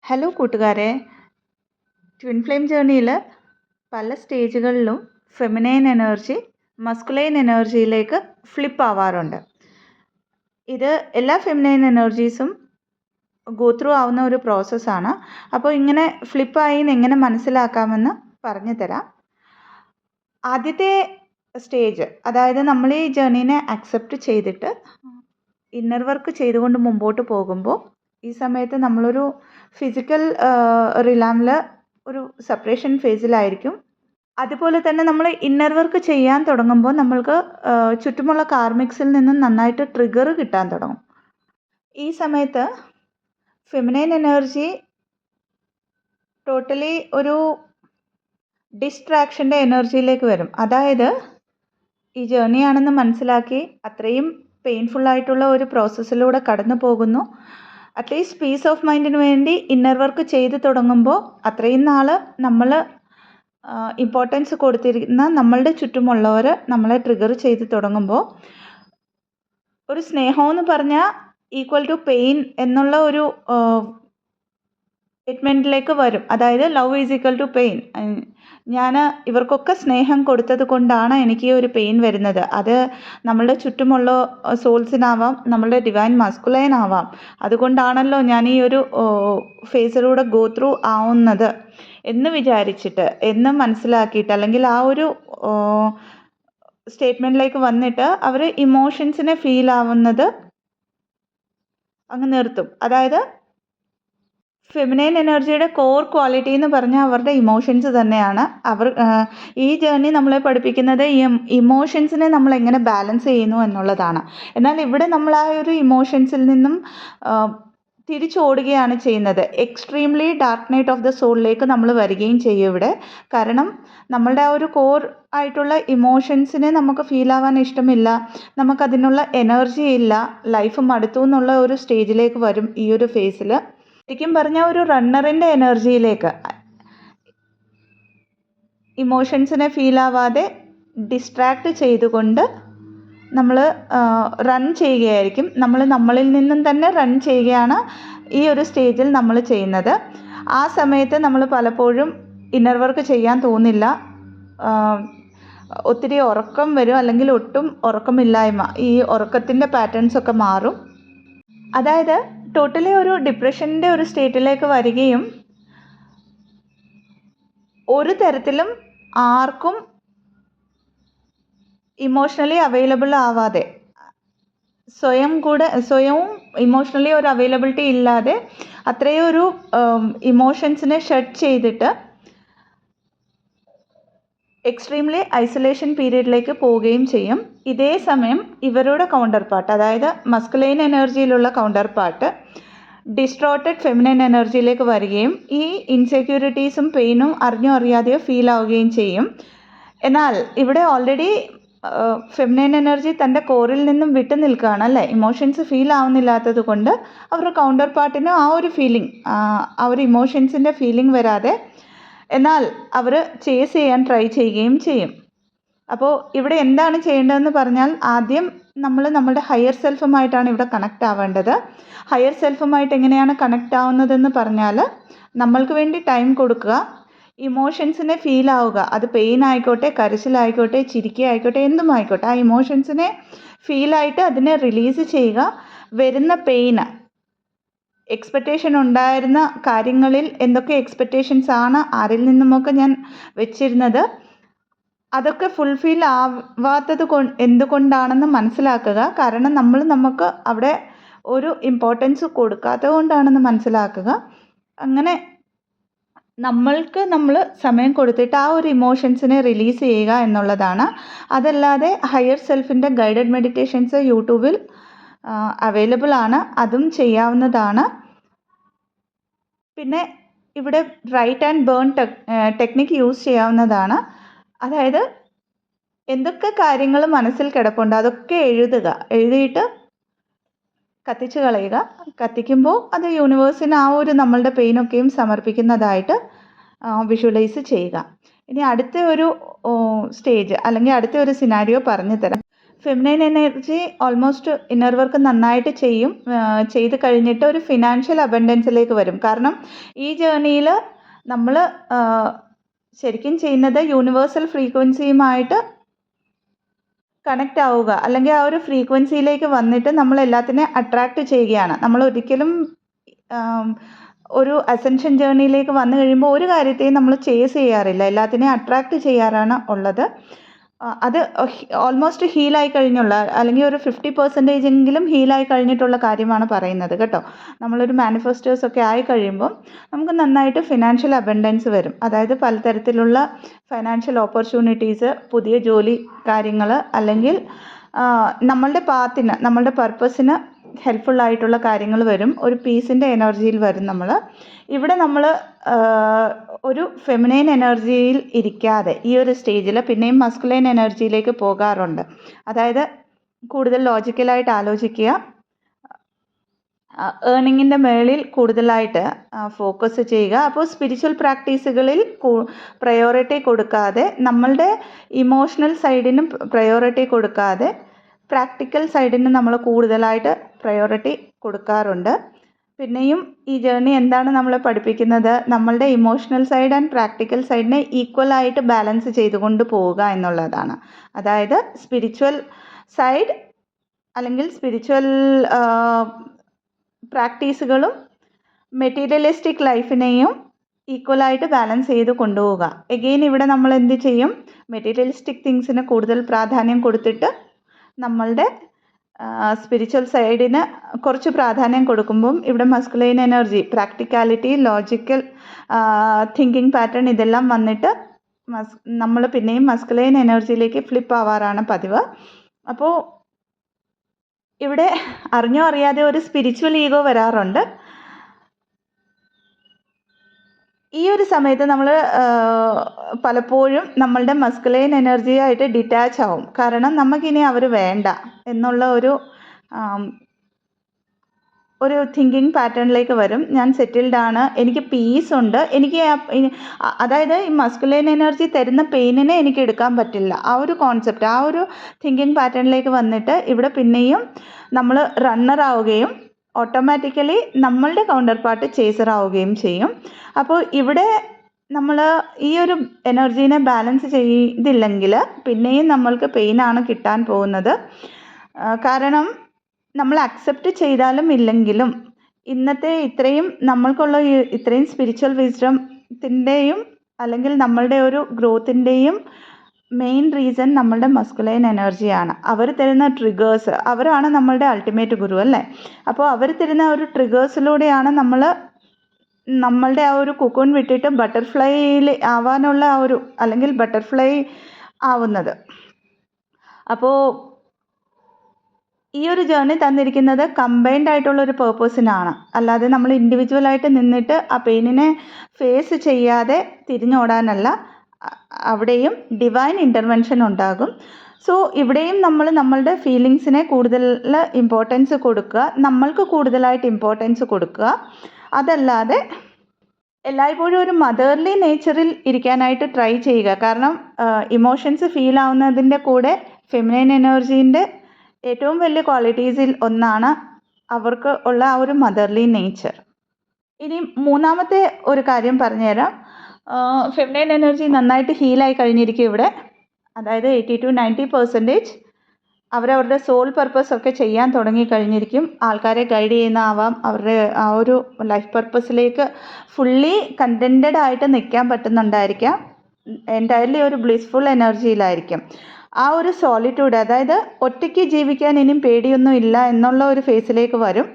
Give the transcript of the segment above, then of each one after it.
Hello കൂട്ടുകാരെ, twin flame ജേർണിയിൽ പല സ്റ്റേജുകളിലും feminine energy masculine എനർജിയിലേക്ക് flip ആവാറുണ്ട്. ഇത് എല്ലാ ഫെമിനൈൻ എനർജീസും ഗോ ത്രൂ ആവുന്ന ഒരു പ്രോസസ്സാണ്. അപ്പോൾ ഇങ്ങനെ ഫ്ലിപ്പായി എങ്ങനെ മനസ്സിലാക്കാമെന്ന് പറഞ്ഞു തരാം. ആദ്യത്തെ സ്റ്റേജ്, അതായത് നമ്മൾ ഈ ജേർണീനെ അക്സെപ്റ്റ് ചെയ്തിട്ട് ഇന്നർ വർക്ക് ചെയ്തുകൊണ്ട് മുമ്പോട്ട് പോകുമ്പോൾ ഈ സമയത്ത് നമ്മളൊരു ഫിസിക്കൽ റിലാമിൽ ഒരു സെപ്പറേഷൻ ഫേസിലായിരിക്കും. അതുപോലെ തന്നെ നമ്മൾ ഇന്നർ വർക്ക് ചെയ്യാൻ തുടങ്ങുമ്പോൾ നമ്മൾക്ക് ചുറ്റുമുള്ള കാർമിക്സിൽ നിന്നും നന്നായിട്ട് ട്രിഗർ കിട്ടാൻ തുടങ്ങും. ഈ സമയത്ത് ഫെമിനൈൻ എനർജി ടോട്ടലി ഒരു ഡിസ്ട്രാക്ഷൻ്റെ എനർജിയിലേക്ക് വരും. അതായത് ഈ ജേർണിയാണെന്ന് മനസ്സിലാക്കി അത്രയും പെയിൻഫുള്ളായിട്ടുള്ള ഒരു പ്രോസസ്സിലൂടെ കടന്നു പോകുന്നു. അറ്റ്ലീസ്റ്റ് പീസ് ഓഫ് മൈൻഡിന് വേണ്ടി ഇന്നർ വർക്ക് ചെയ്ത് തുടങ്ങുമ്പോൾ അത്രയും നാൾ നമ്മൾ ഇമ്പോർട്ടൻസ് കൊടുത്തിരിക്കുന്ന നമ്മളുടെ ചുറ്റുമുള്ളവർ നമ്മളെ ട്രിഗർ ചെയ്ത് തുടങ്ങുമ്പോൾ ഒരു സ്നേഹമെന്ന് പറഞ്ഞാൽ ഈക്വൽ ടു പെയിൻ എന്നുള്ള ഒരു സ്റ്റേറ്റ്മെൻറ്റിലേക്ക് വരും. അതായത് love is equal to pain. ഞാൻ ഇവർക്കൊക്കെ സ്നേഹം കൊടുത്തത് കൊണ്ടാണ് എനിക്ക് ഈ ഒരു പെയിൻ വരുന്നത്. അത് നമ്മളുടെ ചുറ്റുമുള്ള സോൾസിനാവാം, നമ്മളുടെ ഡിവൈൻ മസ്കുലൈൻ ആവാം. അതുകൊണ്ടാണല്ലോ ഞാൻ ഈ ഒരു ഫേസിലൂടെ ഗോ ത്രൂ ആവുന്നത് എന്ന് വിചാരിച്ചിട്ട്, എന്ന് മനസ്സിലാക്കിയിട്ട്, അല്ലെങ്കിൽ ആ ഒരു സ്റ്റേറ്റ്മെൻറ്റിലേക്ക് വന്നിട്ട് അവർ ഇമോഷൻസിനെ ഫീൽ ആവുന്നത് അങ്ങ് നിർത്തും. അതായത് ഫെമിനൈൻ എനർജിയുടെ കോർ ക്വാളിറ്റി എന്ന് പറഞ്ഞാൽ അവരുടെ ഇമോഷൻസ് തന്നെയാണ്. ഈ ജേർണി നമ്മളെ പഠിപ്പിക്കുന്നത് ഈ ഇമോഷൻസിനെ നമ്മൾ എങ്ങനെ ബാലൻസ് ചെയ്യുന്നു എന്നുള്ളതാണ്. എന്നാൽ ഇവിടെ നമ്മൾ ആ ഒരു ഇമോഷൻസിൽ നിന്നും തിരിച്ചോടുകയാണ് ചെയ്യുന്നത്. Extremely dark night of the സോളിലേക്ക് നമ്മൾ വരികയും ചെയ്യും ഇവിടെ. കാരണം നമ്മളുടെ ആ ഒരു കോർ ആയിട്ടുള്ള ഇമോഷൻസിനെ നമുക്ക് ഫീൽ ആവാൻ ഇഷ്ടമില്ല, നമുക്കതിനുള്ള എനർജി ഇല്ല, ലൈഫ് മടുത്തു എന്നുള്ള ഒരു സ്റ്റേജിലേക്ക് വരും ഈ ഒരു ഫേസിൽ. ശരിക്കും പറഞ്ഞാൽ ഒരു റണ്ണറിൻ്റെ എനർജിയിലേക്ക്, ഇമോഷൻസിനെ ഫീൽ ആവാതെ ഡിസ്ട്രാക്റ്റ് ചെയ്തുകൊണ്ട് നമ്മൾ റൺ ചെയ്യുകയായിരിക്കും. നമ്മളിൽ നിന്നും തന്നെ റൺ ചെയ്യുകയാണ് ഈ ഒരു സ്റ്റേജിൽ നമ്മൾ ചെയ്യുന്നത്. ആ സമയത്ത് നമ്മൾ പലപ്പോഴും ഇന്നർ വർക്ക് ചെയ്യാൻ തോന്നില്ല, ഒത്തിരി ഉറക്കം വരും, അല്ലെങ്കിൽ ഒട്ടും ഉറക്കമില്ലായ്മ, ഈ ഉറക്കത്തിൻ്റെ പാറ്റേൺസൊക്കെ മാറും. അതായത് ടോട്ടലി ഒരു ഡിപ്രഷൻ്റെ ഒരു സ്റ്റേറ്റിലേക്ക് വരികയും ഒരു തരത്തിലും ആർക്കും ഇമോഷണലി അവൈലബിൾ ആവാതെ, സ്വയവും ഇമോഷണലി ഒരു അവൈലബിലിറ്റി ഇല്ലാതെ അത്രയും ഒരു ഇമോഷൻസിനെ ഷട്ട് ചെയ്തിട്ട് എക്സ്ട്രീംലി ഐസൊലേഷൻ പീരീഡിലേക്ക് പോവുകയും ചെയ്യും. ഇതേ സമയം ഇവരുടെ കൗണ്ടർ പാർട്ട്, അതായത് മസ്കുലൈൻ എനർജിയിലുള്ള കൗണ്ടർ പാർട്ട് ഡിസ്ട്രോട്ടഡ് ഫെമിനൈൻ എനർജിയിലേക്ക് വരികയും ഈ ഇൻസെക്യൂരിറ്റീസും പെയിനും അറിഞ്ഞോ അറിയാതെയോ ഫീൽ ആവുകയും ചെയ്യും. എന്നാൽ ഇവിടെ ഓൾറെഡി ഫെമിനൈൻ എനർജി തൻ്റെ കോറിൽ നിന്നും വിട്ടു നിൽക്കുകയാണ്, അല്ലേ? ഇമോഷൻസ് ഫീൽ ആവുന്നില്ലാത്തത് കൊണ്ട് അവരുടെ കൗണ്ടർ പാർട്ടിന് ആ ഒരു ഫീലിംഗ്, ആ ഒരു ഇമോഷൻസിൻ്റെ ഫീലിംഗ് വരാതെ, എന്നാൽ അവർ ചേസ് ചെയ്യാൻ ട്രൈ ചെയ്യുകയും ചെയ്യും. അപ്പോൾ ഇവിടെ എന്താണ് ചെയ്യേണ്ടതെന്ന് പറഞ്ഞാൽ, ആദ്യം നമ്മൾ നമ്മളുടെ ഹയർ സെൽഫുമായിട്ടാണ് ഇവിടെ കണക്റ്റ് ആവേണ്ടത്. ഹയർ സെൽഫുമായിട്ട് എങ്ങനെയാണ് കണക്റ്റ് ആവുന്നതെന്ന് പറഞ്ഞാൽ, നമ്മൾക്ക് വേണ്ടി ടൈം കൊടുക്കുക, ഇമോഷൻസിനെ ഫീൽ ആവുക. അത് പെയിൻ ആയിക്കോട്ടെ, കരച്ചിലായിക്കോട്ടെ, ചിരിക്കുകയായിക്കോട്ടെ, എന്തും ആയിക്കോട്ടെ, ആ ഇമോഷൻസിനെ ഫീലായിട്ട് അതിനെ റിലീസ് ചെയ്യുക. വരുന്ന പെയിന്, എക്സ്പെക്റ്റേഷൻ ഉണ്ടായിരുന്ന കാര്യങ്ങളിൽ എന്തൊക്കെ എക്സ്പെക്റ്റേഷൻസ് ആണ് ആരിൽ നിന്നുമൊക്കെ ഞാൻ വെച്ചിരുന്നത്, അതൊക്കെ ഫുൾഫിൽ ആവാത്തത് എന്തുകൊണ്ടാണെന്ന് മനസ്സിലാക്കുക. കാരണം നമുക്ക് അവിടെ ഒരു ഇമ്പോർട്ടൻസ് കൊടുക്കാത്തത് കൊണ്ടാണെന്ന് മനസ്സിലാക്കുക. അങ്ങനെ നമ്മൾക്ക് നമ്മൾ സമയം കൊടുത്തിട്ട് ആ ഒരു ഇമോഷൻസിനെ റിലീസ് ചെയ്യുക എന്നുള്ളതാണ്. അതല്ലാതെ ഹയർ സെൽഫിൻ്റെ ഗൈഡഡ് മെഡിറ്റേഷൻസ് യൂട്യൂബിൽ അവൈലബിൾ ആണ്, അതും ചെയ്യാവുന്നതാണ്. പിന്നെ ഇവിടെ write and burn technique use ചെയ്യാവുന്നതാണ്. അതായത് എന്തൊക്കെ കാര്യങ്ങൾ മനസ്സിൽ കിടപ്പുണ്ട് അതൊക്കെ എഴുതിയിട്ട് കത്തിച്ച് കളയുക. കത്തിക്കുമ്പോൾ അത് യൂണിവേഴ്സിന് ആ ഒരു നമ്മളുടെ പെയിനൊക്കെയും സമർപ്പിക്കുന്നതായിട്ട് വിഷ്വലൈസ് ചെയ്യുക. ഇനി അടുത്ത ഒരു സ്റ്റേജ് അല്ലെങ്കിൽ അടുത്ത ഒരു സിനാരിയോ പറഞ്ഞു തരാം. Feminine energy almost inner work നന്നായിട്ട് ചെയ്ത് കഴിഞ്ഞിട്ട് ഒരു ഫിനാൻഷ്യൽ അബൻഡൻസിലേക്ക് വരും. കാരണം ഈ ജേർണിയിൽ നമ്മൾ ശരിക്കും ചെയ്യുന്നത് യൂണിവേഴ്സൽ ഫ്രീക്വൻസിയുമായിട്ട് കണക്റ്റ് ആവുക, അല്ലെങ്കിൽ ആ ഒരു ഫ്രീക്വൻസിയിലേക്ക് വന്നിട്ട് നമ്മൾ എല്ലാത്തിനെയും അട്രാക്റ്റ് ചെയ്യുകയാണ്. നമ്മൾ ഒരിക്കലും ഒരു അസെൻഷൻ ജേർണിയിലേക്ക് വന്നു കഴിയുമ്പോൾ ഒരു കാര്യത്തെയും നമ്മൾ ചേസ് ചെയ്യാറില്ല, എല്ലാത്തിനെയും അട്രാക്റ്റ് ചെയ്യാറാണ് ഉള്ളത്. അത് ഓൾമോസ്റ്റ് ഹീലായി കഴിഞ്ഞുള്ള, അല്ലെങ്കിൽ ഒരു 50% എങ്കിലും ഹീലായി കഴിഞ്ഞിട്ടുള്ള കാര്യമാണ് പറയുന്നത് കേട്ടോ. നമ്മളൊരു മാനിഫെസ്റ്റേഴ്സൊക്കെ ആയി കഴിയുമ്പം നമുക്ക് നന്നായിട്ട് ഫിനാൻഷ്യൽ അബൻഡൻസ് വരും. അതായത് പലതരത്തിലുള്ള ഫൈനാൻഷ്യൽ ഓപ്പർച്യൂണിറ്റീസ്, പുതിയ ജോലി കാര്യങ്ങൾ, അല്ലെങ്കിൽ നമ്മളുടെ പാത്തിന്, നമ്മളുടെ പർപ്പസിന് ഹെൽപ്ഫുള്ളായിട്ടുള്ള കാര്യങ്ങൾ വരും. ഒരു പീസിൻ്റെ എനർജിയിൽ വരും നമ്മൾ. ഇവിടെ നമ്മൾ ഒരു ഫെമിനൈൻ എനർജിയിൽ ഇരിക്കാതെ ഈ ഒരു സ്റ്റേജിൽ പിന്നെയും മസ്കുലൈൻ എനർജിയിലേക്ക് പോകാറുണ്ട്. അതായത് കൂടുതൽ ലോജിക്കലായിട്ട് ആലോചിക്കുക, ഏർണിങ്ങിൻ്റെ മേളിൽ കൂടുതലായിട്ട് ഫോക്കസ് ചെയ്യുക. അപ്പോൾ സ്പിരിച്വൽ പ്രാക്ടീസുകളിൽ പ്രയോറിറ്റി കൊടുക്കാതെ, നമ്മളുടെ ഇമോഷണൽ സൈഡിന് പ്രയോറിറ്റി കൊടുക്കാതെ പ്രാക്ടിക്കൽ സൈഡിന് നമ്മൾ കൂടുതലായിട്ട് പ്രയോറിറ്റി കൊടുക്കാറുണ്ട്. പിന്നെയും ഈ ജേർണി എന്താണ് നമ്മളെ പഠിപ്പിക്കുന്നത്? നമ്മളുടെ ഇമോഷണൽ സൈഡ് ആൻഡ് പ്രാക്ടിക്കൽ സൈഡിനെ ഈക്വലായിട്ട് ബാലൻസ് ചെയ്തുകൊണ്ട് പോവുക എന്നുള്ളതാണ്. അതായത് സ്പിരിച്വൽ സൈഡ് അല്ലെങ്കിൽ സ്പിരിച്വൽ പ്രാക്ടീസുകളും മെറ്റീരിയലിസ്റ്റിക് ലൈഫിനെയും ഈക്വലായിട്ട് ബാലൻസ് ചെയ്ത് കൊണ്ടുപോവുക. എഗെയിൻ ഇവിടെ നമ്മൾ എന്ത് ചെയ്യും? മെറ്റീരിയലിസ്റ്റിക് തിങ്സിന് കൂടുതൽ പ്രാധാന്യം കൊടുത്തിട്ട് നമ്മളുടെ സ്പിരിച്വൽ സൈഡിന് കുറച്ച് പ്രാധാന്യം കൊടുക്കുമ്പം ഇവിടെ masculine energy, practicality, logical thinking pattern ഇതെല്ലാം വന്നിട്ട് നമ്മൾ പിന്നെയും മസ്കുലൈൻ എനർജിയിലേക്ക് ഫ്ലിപ്പ് ആവാറാണ് പതിവ്. അപ്പോൾ ഇവിടെ അറിഞ്ഞോ അറിയാതെ ഒരു സ്പിരിച്വൽ ഈഗോ വരാറുണ്ട്. ഈ ഒരു സമയത്ത് നമ്മൾ പലപ്പോഴും നമ്മളുടെ മസ്കുലൈൻ എനർജിയായിട്ട് ഡിറ്റാച്ച് ആവും. കാരണം നമുക്കിനി അവർ വേണ്ട എന്നുള്ള ഒരു തിങ്കിങ് പാറ്റേണിലേക്ക് വരും. ഞാൻ സെറ്റിൽഡ് ആണ്, എനിക്ക് പീസ് ഉണ്ട്, എനിക്ക് അതായത് ഈ മസ്കുലൈൻ എനർജി തരുന്ന പെയിനിനെ എനിക്ക് എടുക്കാൻ പറ്റില്ല, ആ ഒരു കോൺസെപ്റ്റ്, ആ ഒരു തിങ്കിങ് പാറ്റേണിലേക്ക് വന്നിട്ട് ഇവിടെ പിന്നെയും നമ്മൾ റണ്ണർ ആവുകയും ഓട്ടോമാറ്റിക്കലി നമ്മളുടെ കൗണ്ടർ പാർട്ട് ചേസർ ആവുകയും ചെയ്യും. അപ്പോൾ ഇവിടെ നമ്മൾ ഈ ഒരു എനർജീനെ ബാലൻസ് ചെയ്തില്ലെങ്കിൽ പിന്നെയും നമ്മൾക്ക് പെയിനാണ് കിട്ടാൻ പോകുന്നത്. കാരണം നമ്മൾ അക്സെപ്റ്റ് ചെയ്താലും ഇല്ലെങ്കിലും ഇന്നത്തെ നമ്മൾക്കുള്ള ഇത്രയും സ്പിരിച്വൽ വിസ്ഡത്തിൻ്റെയും അല്ലെങ്കിൽ നമ്മളുടെ ഒരു ഗ്രോത്തിൻ്റെയും മെയിൻ റീസൺ നമ്മളുടെ മസ്കുലൈൻ എനർജിയാണ്. അവർ തരുന്ന ട്രിഗേഴ്സ്, അവരാണ് നമ്മളുടെ അൾട്ടിമേറ്റ് ഗുരു അല്ലേ. അപ്പോൾ അവർ തരുന്ന ഒരു ട്രിഗേഴ്സിലൂടെയാണ് നമ്മളുടെ ആ ഒരു കുക്കൂൺ വിട്ടിട്ട് ബട്ടർഫ്ലൈയിൽ ആവാനുള്ള അല്ലെങ്കിൽ ബട്ടർഫ്ലൈ ആവുന്നത്. അപ്പോൾ ഈ ഒരു ജേർണി തന്നിരിക്കുന്നത് കമ്പൈൻഡ് ആയിട്ടുള്ളൊരു പേർപ്പസിനാണ്, അല്ലാതെ നമ്മൾ ഇൻഡിവിജ്വലായിട്ട് നിന്നിട്ട് ആ പെയിനിനെ ഫേസ് ചെയ്യാതെ തിരിഞ്ഞോടാനല്ല. അവിടെയും ഡിവൈൻ ഇൻ്റർവെൻഷൻ ഉണ്ടാകും. സോ ഇവിടെയും നമ്മൾ നമ്മളുടെ ഫീലിങ്സിനെ കൂടുതൽ ഇമ്പോർട്ടൻസ് കൊടുക്കുക, നമ്മൾക്ക് കൂടുതലായിട്ട് ഇമ്പോർട്ടൻസ് കൊടുക്കുക. അതല്ലാതെ എല്ലായ്പ്പോഴും ഒരു മദർലി നേച്ചറിൽ ഇരിക്കാനായിട്ട് ട്രൈ ചെയ്യുക. കാരണം ഇമോഷൻസ് ഫീൽ ആവുന്നതിൻ്റെ കൂടെ ഫെമിനൈൻ എനർജീൻ്റെ ഏറ്റവും വലിയ ക്വാളിറ്റീസിൽ ഒന്നാണ് അവർക്ക് ഉള്ള ആ ഒരു മദർലി നേച്ചർ. ഇനി മൂന്നാമത്തെ ഒരു കാര്യം പറഞ്ഞുതരാം. ഫെമിനൈൻ എനർജി നന്നായിട്ട് ഹീലായി കഴിഞ്ഞിരിക്കും ഇവിടെ. അതായത് 80-90% അവരവരുടെ സോൾ പർപ്പസ് ഒക്കെ ചെയ്യാൻ തുടങ്ങിക്കഴിഞ്ഞിരിക്കും. ആൾക്കാരെ ഗൈഡ് ചെയ്യുന്നതാവാം, അവരുടെ ആ ഒരു ലൈഫ് പർപ്പസിലേക്ക് ഫുള്ളി കണ്ടൻറ്റഡ് ആയിട്ട് നിൽക്കാൻ പറ്റുന്നുണ്ടായിരിക്കാം. എൻറ്റയർലി ഒരു ബ്ലിസ്ഫുൾ എനർജിയിലായിരിക്കും. ആ ഒരു സോളിറ്റ്യൂഡ്, അതായത് ഒറ്റയ്ക്ക് ജീവിക്കാൻ ഇനിയും പേടിയൊന്നും ഇല്ല എന്നുള്ള ഒരു ഫേസിലേക്ക് വരും.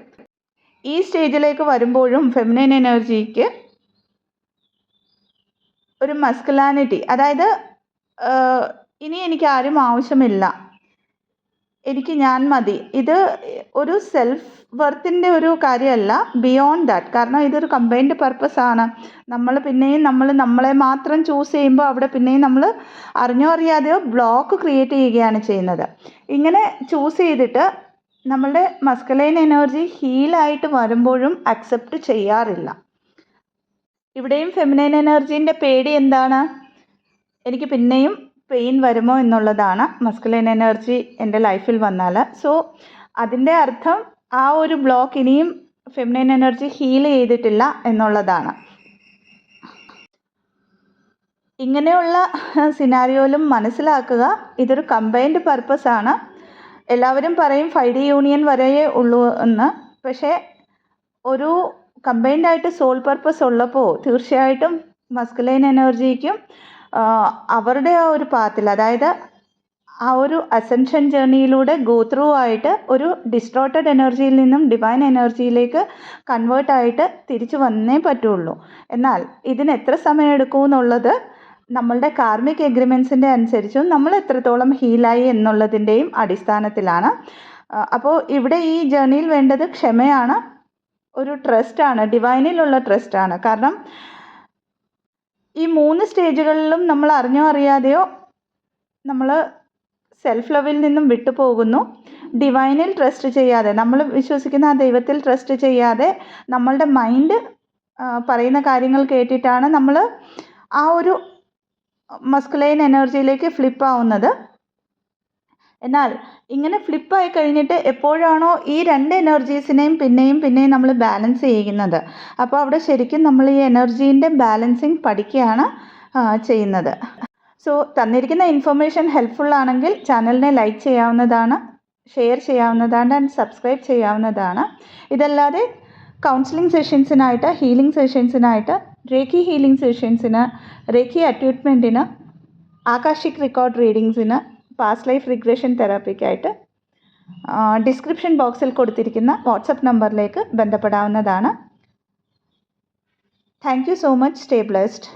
ഈ സ്റ്റേജിലേക്ക് വരുമ്പോഴും ഫെമിനൈൻ എനർജിക്ക് ഒരു മസ്കുലാനിറ്റി, അതായത് ഇനി എനിക്ക് ആരും ആവശ്യമില്ല, എനിക്ക് ഞാൻ മതി, ഇത് ഒരു സെൽഫ് വർത്തിൻ്റെ ഒരു കാര്യമല്ല, ബിയോണ്ട് ദാറ്റ്. കാരണം ഇതൊരു കമ്പൈൻഡ് പർപ്പസ് ആണ്. നമ്മൾ പിന്നെയും നമ്മളെ മാത്രം ചൂസ് ചെയ്യുമ്പോൾ അവിടെ പിന്നെയും നമ്മൾ അറിഞ്ഞോ അറിയാതെയോ ബ്ലോക്ക് ക്രിയേറ്റ് ചെയ്യുകയാണ് ചെയ്യുന്നത്. ഇങ്ങനെ ചൂസ് ചെയ്തിട്ട് നമ്മളുടെ മസ്കുലൈൻ എനർജി ഹീലായിട്ട് വരുമ്പോഴും അക്സെപ്റ്റ് ചെയ്യാറില്ല. ഇവിടെയും ഫെമിനൈൻ എനർജീൻ്റെ പേടി എന്താണ്? എനിക്ക് പിന്നെയും പെയിൻ വരുമോ എന്നുള്ളതാണ് മസ്കുലൈൻ എനർജി എൻ്റെ ലൈഫിൽ വന്നാൽ. സോ അതിൻ്റെ അർത്ഥം ആ ഒരു ബ്ലോക്ക് ഇനിയും ഫെമിനൈൻ എനർജി ഹീൽ ചെയ്തിട്ടില്ല എന്നുള്ളതാണ്. ഇങ്ങനെയുള്ള സിനാരിയോയിലും മനസ്സിലാക്കുക, ഇതൊരു കമ്പൈൻഡ് പർപ്പസ് ആണ്. എല്ലാവരും പറയും 5D യൂണിയൻ വരെയേ ഉള്ളൂ എന്ന്. പക്ഷേ ഒരു കമ്പൈൻഡ് ആയിട്ട് സോൾ പർപ്പസ് ഉള്ളപ്പോൾ തീർച്ചയായിട്ടും മസ്കുലൈൻ എനർജിക്കും അവരുടെ ആ ഒരു പാത്തിൽ, അതായത് ആ ഒരു അസെൻഷൻ ജേർണിയിലൂടെ ഗോ ത്രൂ ആയിട്ട് ഒരു ഡിസ്ട്രോട്ടഡ് എനർജിയിൽ നിന്നും ഡിവൈൻ എനർജിയിലേക്ക് കൺവേർട്ടായിട്ട് തിരിച്ചു വന്നേ പറ്റുള്ളൂ. എന്നാൽ ഇതിന് എത്ര സമയം എടുക്കും എന്നുള്ളത് നമ്മളുടെ കാർമിക് എഗ്രിമെൻസിൻ്റെ അനുസരിച്ചും നമ്മൾ എത്രത്തോളം ഹീലായി എന്നുള്ളതിൻ്റെയും അടിസ്ഥാനത്തിലാണ്. അപ്പോൾ ഇവിടെ ഈ ജേർണിയിൽ വേണ്ടത് ക്ഷമയാണ്, ഒരു ട്രസ്റ്റാണ്, ഡിവൈനിലുള്ള ട്രസ്റ്റാണ്. കാരണം ഈ 3 സ്റ്റേജുകളിലും നമ്മൾ അറിഞ്ഞോ അറിയാതെയോ നമ്മൾ സെൽഫ് ലവിൽ നിന്നും വിട്ടുപോകുന്നു. ഡിവൈനിൽ ട്രസ്റ്റ് ചെയ്യാതെ, നമ്മൾ വിശ്വസിക്കുന്ന ആ ദൈവത്തിൽ ട്രസ്റ്റ് ചെയ്യാതെ നമ്മളുടെ മൈൻഡ് പറയുന്ന കാര്യങ്ങൾ കേട്ടിട്ടാണ് നമ്മൾ ആ ഒരു മസ്കുലൈൻ എനർജിയിലേക്ക് ഫ്ലിപ്പ് ആവുന്നത്. എന്നാൽ ഇങ്ങനെ ഫ്ലിപ്പായി കഴിഞ്ഞിട്ട് എപ്പോഴാണോ ഈ 2 എനർജീസിനെയും പിന്നെയും നമ്മൾ ബാലൻസ് ചെയ്യുന്നത്, അപ്പോൾ അവിടെ ശരിക്കും നമ്മൾ ഈ എനർജീൻ്റെ ബാലൻസിങ് പഠിക്കുകയാണ് ചെയ്യുന്നത്. സോ തന്നിരിക്കുന്ന ഇൻഫർമേഷൻ ഹെൽപ്ഫുൾ ആണെങ്കിൽ ചാനലിനെ ലൈക്ക് ചെയ്യാവുന്നതാണ്, ഷെയർ ചെയ്യാവുന്നതാണ് ആൻഡ് സബ്സ്ക്രൈബ് ചെയ്യാവുന്നതാണ്. ഇതല്ലാതെ കൗൺസിലിംഗ് സെഷൻസിനായിട്ട്, ഹീലിംഗ് സെഷൻസിനായിട്ട്, റേക്കി ഹീലിംഗ് സെഷൻസിന്, റേക്കി അറ്റ്യൂട്ട്മെൻറ്റിന്, ആകാശിക് റെക്കോർഡ് റീഡിങ്സിന്, പാസ്റ്റ് ലൈഫ് റിഗ്രഷൻ തെറാപ്പിക്കായിട്ട് ഡിസ്ക്രിപ്ഷൻ ബോക്സിൽ കൊടുത്തിരിക്കുന്ന വാട്സപ്പ് നമ്പറിലേക്ക് ബന്ധപ്പെടാവുന്നതാണ്. Thank you so much. Stay blessed.